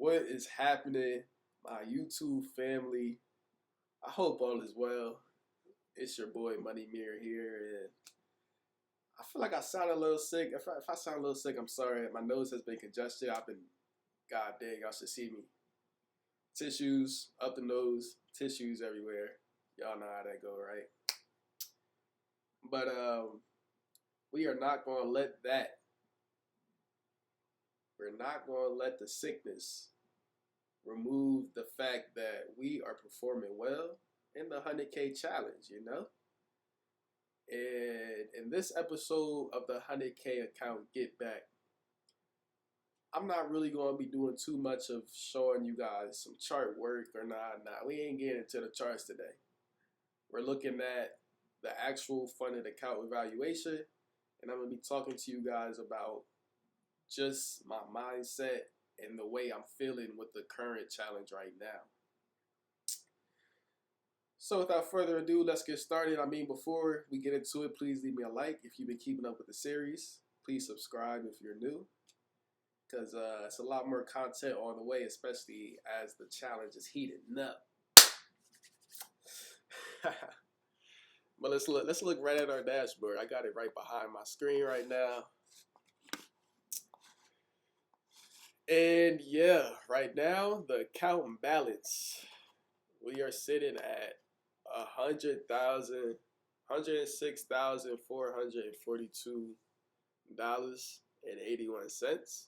What is happening, my YouTube family? I hope all is well. It's your boy Money Mirror here, and I feel like I sound a little sick. If I sound a little sick, I'm sorry. My nose has been congested. God dang, y'all should see me. Tissues up the nose, tissues everywhere. Y'all know how that go, right? But we are not going to let that. We're not going to let the sickness remove the fact that we are performing well in the 100K challenge, you know? And in this episode of the 100K account Get Back, I'm not really going to be doing too much of showing you guys some chart work or nah. We ain't getting into the charts today. We're looking at the actual funded account evaluation, and I'm going to be talking to you guys about just my mindset and the way I'm feeling with the current challenge right now. So without further ado, let's get started. Before we get into it, please leave me a like if you've been keeping up with the series. Please subscribe if you're new, because it's a lot more content on the way, especially as the challenge is heating up. But let's look right at our dashboard. I got it right behind my screen right now. And yeah, right now the account balance, we are sitting at $106,442.81.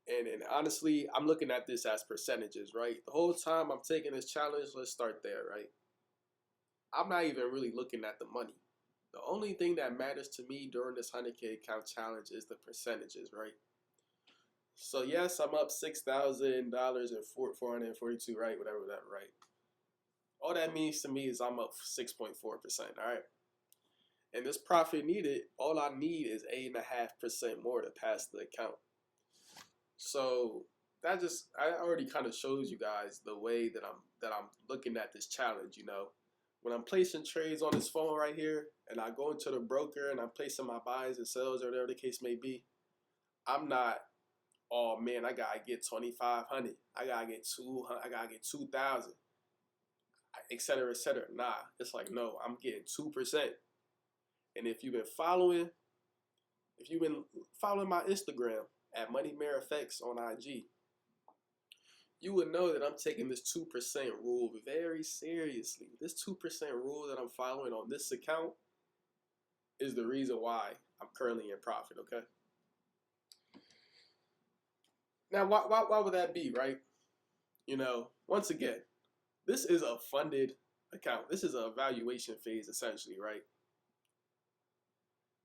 And honestly, I'm looking at this as percentages, right? The whole time I'm taking this challenge, let's start there, right? I'm not even really looking at the money. The only thing that matters to me during this 100K account challenge is the percentages, right? So yes, I'm up $6,000 and 442, right? Whatever that, right? All that means to me is I'm up 6.4%, all right? And this profit needed, all I need is 8.5% more to pass the account. So I already kind of shows you guys the way that I'm looking at this challenge, you know. When I'm placing trades on this phone right here, and I go into the broker and I'm placing my buys and sells or whatever the case may be, I'm not, oh man, I gotta get 2,500, I gotta get 200, I gotta get 2,000, etc., etc. Nah, it's like, no, I'm getting 2%. And if you've been following my Instagram at Money Mirror Effects on IG, you would know that I'm taking this 2% rule very seriously. This 2% rule that I'm following on this account is the reason why I'm currently in profit, okay? Now, why would that be, right? You know, once again, this is a funded account. This is an evaluation phase, essentially, right?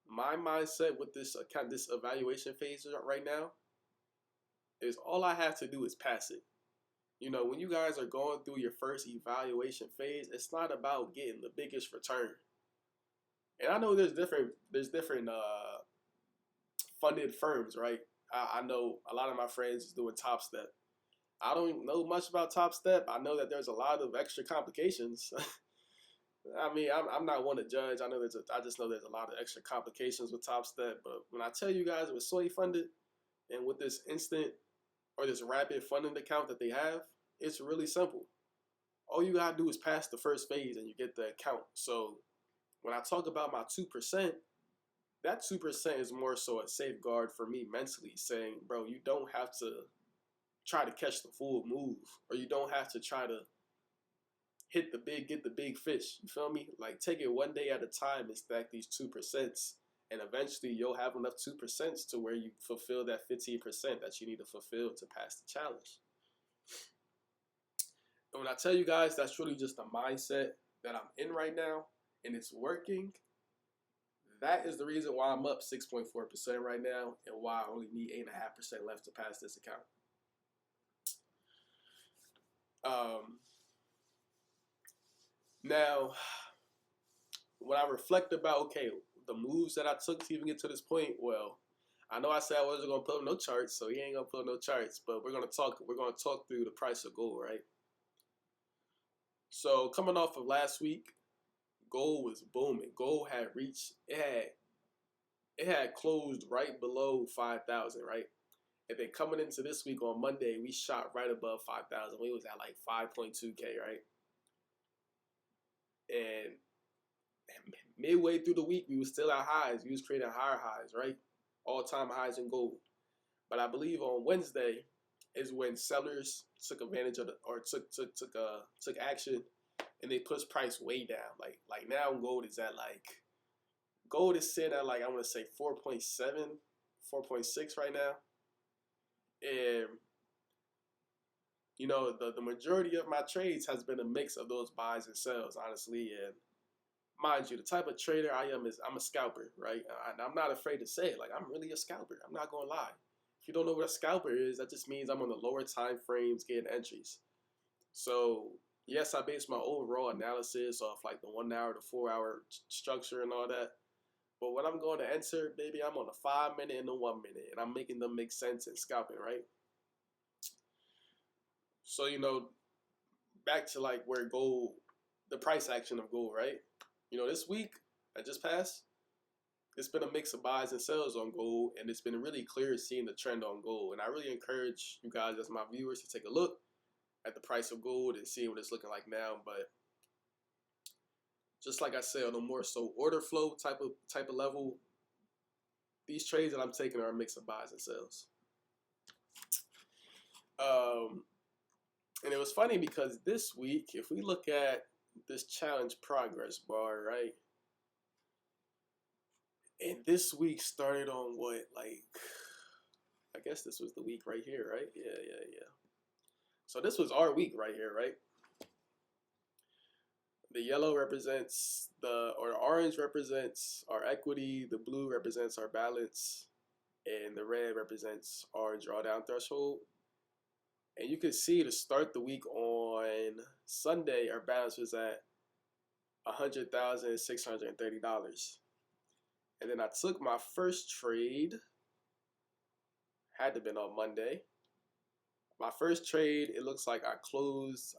My mindset with this account, this evaluation phase right now, is all I have to do is pass it. You know, when you guys are going through your first evaluation phase, it's not about getting the biggest return. And I know there's different funded firms, right? I know a lot of my friends is doing Top Step. I don't know much about Top Step. I know that there's a lot of extra complications. I'm not one to judge. I just know there's a lot of extra complications with Top Step. But when I tell you guys with Soy funded and with this instant or this rapid funding account that they have, it's really simple. All you gotta do is pass the first phase and you get the account. So when I talk about my 2%, that 2% is more so a safeguard for me mentally, saying, bro, you don't have to try to catch the full move, or you don't have to try to get the big fish. You feel me? Like, take it one day at a time and stack these 2%, and eventually you'll have enough 2% to where you fulfill that 15% that you need to fulfill to pass the challenge. And when I tell you guys that's really just the mindset that I'm in right now, and it's working, that is the reason why I'm up 6.4% right now, and why I only need 8.5% left to pass this account. Now, when I reflect about, okay, the moves that I took to even get to this point, well, I know I said I wasn't gonna put up no charts, so he ain't gonna put up no charts, but we're gonna talk through the price of gold, right? So coming off of last week, gold was booming. Gold had it had closed right below 5,000, right? And then coming into this week on Monday, we shot right above 5,000. We was at like 5.2K, right? And midway through the week, we was still at highs. We was creating higher highs, right? All-time highs in gold. But I believe on Wednesday is when sellers took advantage of or took action, and they pushed price way down. Like now gold is at gold is sitting at I want to say 4.7, 4.6 right now. And the majority of my trades has been a mix of those buys and sells, honestly. And mind you, the type of trader I am is I'm a scalper, right? And I'm not afraid to say it. Like, I'm really a scalper. I'm not gonna lie. If you don't know what a scalper is, that just means I'm on the lower time frames getting entries. So yes, I base my overall analysis off like the 1 hour to 4 hour structure and all that. But when I'm going to enter, baby, I'm on the 5 minute and the 1 minute, and I'm making them make sense in scalping, right? So back to like where gold, the price action of gold, right? This week that just passed, it's been a mix of buys and sells on gold, and it's been really clear seeing the trend on gold. And I really encourage you guys as my viewers to take a look at the price of gold and see what it's looking like now. But just like I said, on a more so order flow type of level, these trades that I'm taking are a mix of buys and sells. And it was funny because this week, if we look at this challenge progress bar, right? And this week started on what, I guess this was the week right here, right? Yeah. So this was our week right here, right? The yellow represents the orange represents our equity, the blue represents our balance, and the red represents our drawdown threshold. And you can see to start the week on Sunday, our balance was at $100,630. And then I took my first trade, had to have been on Monday. My first trade, it looks like I closed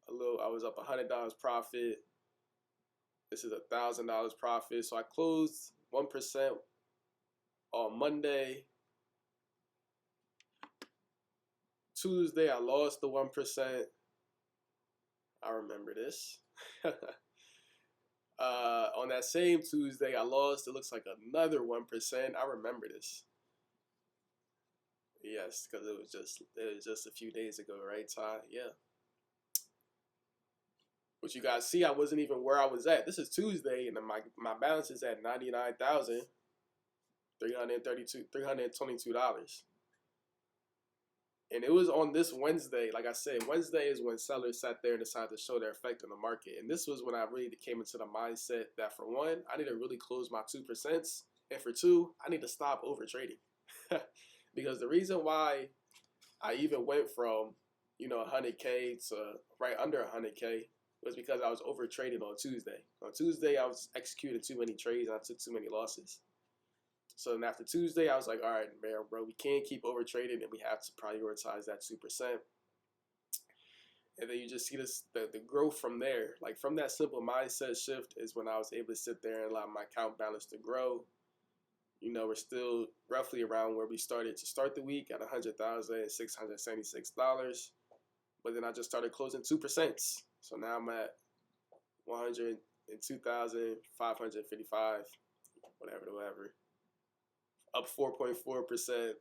I was up $100 profit. This is $1,000 profit. So I closed 1% on Monday. Tuesday, I lost the 1%. I remember this. On that same Tuesday, I lost, it looks like another 1%. I remember this. Yes, because it was just a few days ago, right, Ty? Yeah. But you guys see, I wasn't even where I was at. This is Tuesday, and my balance is at $99,322. And it was on this Wednesday. Like I said, Wednesday is when sellers sat there and decided to show their effect on the market. And this was when I really came into the mindset that, for one, I need to really close my 2%. And for two, I need to stop over trading. Because the reason why I even went from 100K to right under 100K was because I was over trading on Tuesday. On Tuesday, I was executing too many trades and I took too many losses. So then after Tuesday, I was like, all right, man, bro, we can't keep over trading and we have to prioritize that 2%. And then you just see the growth from there. Like, from that simple mindset shift is when I was able to sit there and allow my account balance to grow. We're still roughly around where we started to start the week at $100,676. But then I just started closing 2%. So now I'm at 102,555, whatever. Up 4.4%.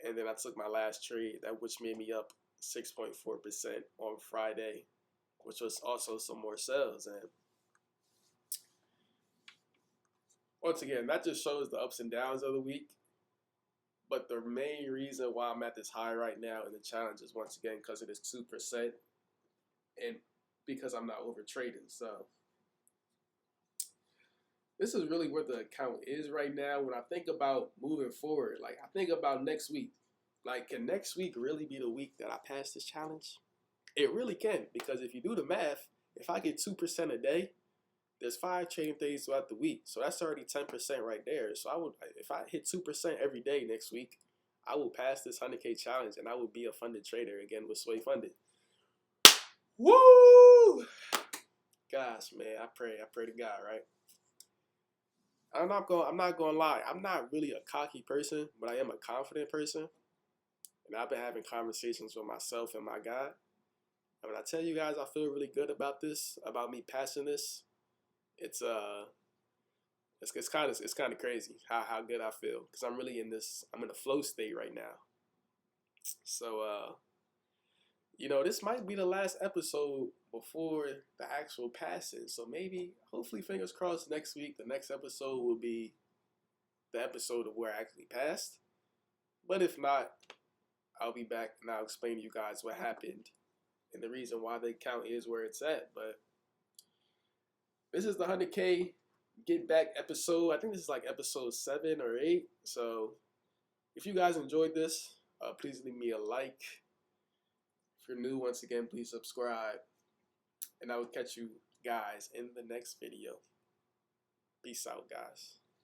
And then I took my last trade, which made me up 6.4% on Friday, which was also some more sales. And once again, that just shows the ups and downs of the week. But the main reason why I'm at this high right now in the challenge is, once again, because of this 2% and because I'm not over trading. So this is really where the account is right now. When I think about moving forward, like, I think about next week. Like, can next week really be the week that I pass this challenge? It really can, because if you do the math, if I get 2% a day, there's 5 trading days throughout the week. So that's already 10% right there. So if I hit 2% every day next week, I will pass this 100K challenge and I will be a funded trader again with Sway Funded. Woo! Gosh, man, I pray to God, right? I'm not gonna lie. I'm not really a cocky person, but I am a confident person. And I've been having conversations with myself and my God. And when I tell you guys I feel really good about this, about me passing this, it's it's kind of crazy how good I feel because I'm in a flow state right now. So this might be the last episode before the actual passing. So maybe, hopefully, fingers crossed, next week the next episode will be the episode of where I actually passed. But if not, I'll be back and I'll explain to you guys what happened and the reason why the count is where it's at. But this is the 100K Get Back episode. I think this is like episode 7 or 8. So if you guys enjoyed this, please leave me a like. If you're new, once again, please subscribe. And I will catch you guys in the next video. Peace out, guys.